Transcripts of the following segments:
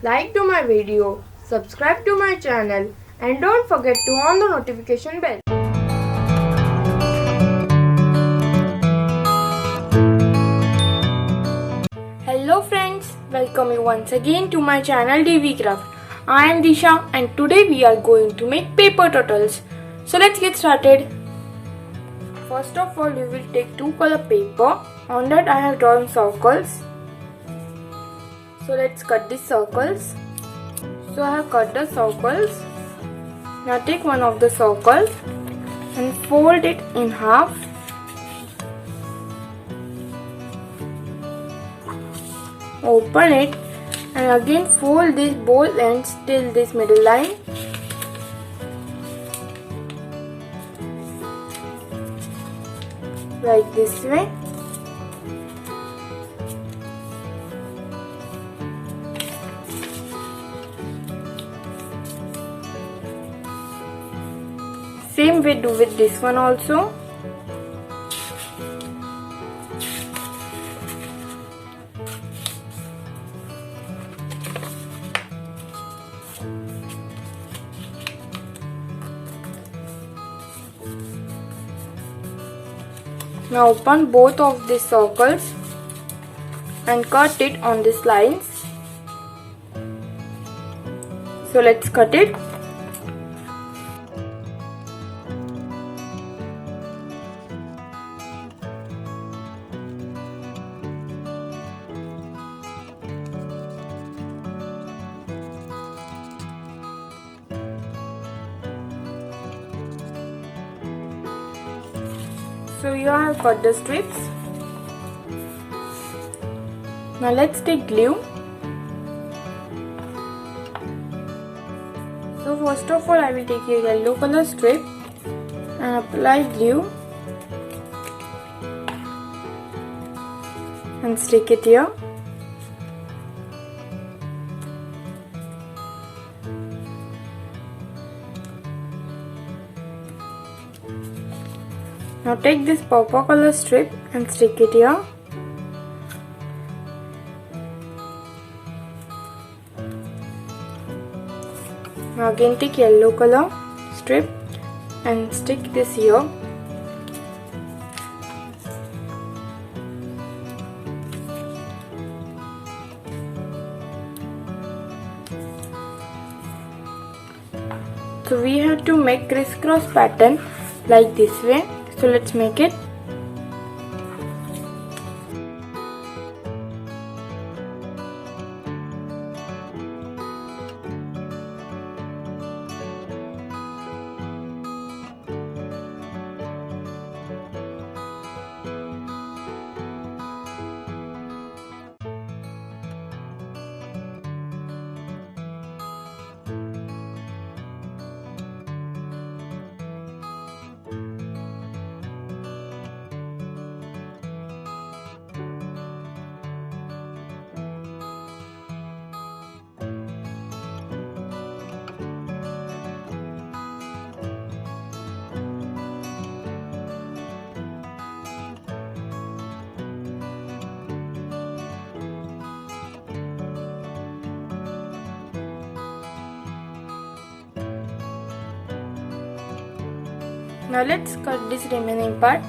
Like to my video, subscribe to my channel and don't forget to on the notification bell. Hello friends, welcome you once again to my channel DVCraft. I am Disha and today we are going to make paper turtles. So let's get started. First of all, you will take two color paper. On that I have drawn circles. So let's cut these circles. So I have cut the circles. Now take one of the circles and fold it in half. Open it and again fold these both ends till this middle line. Like this way. Same way do with this one also. Now open both of these circles and cut it on these lines. So let's cut it. So you have cut the strips. Now let's take glue. So first of all I will take a yellow color strip and apply glue and stick it here. Now take this purple color strip and stick it here. Now again take yellow color strip and stick this here. So we have to make crisscross pattern like this way. So let's make it. Now let's cut this remaining part.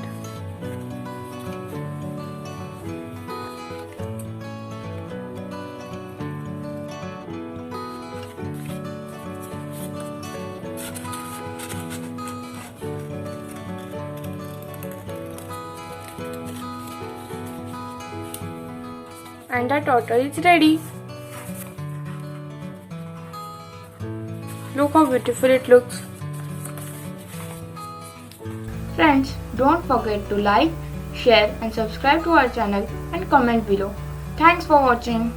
And the turtle is ready. Look how beautiful it looks. Friends, don't forget to like, share and subscribe to our channel and comment below. Thanks for watching.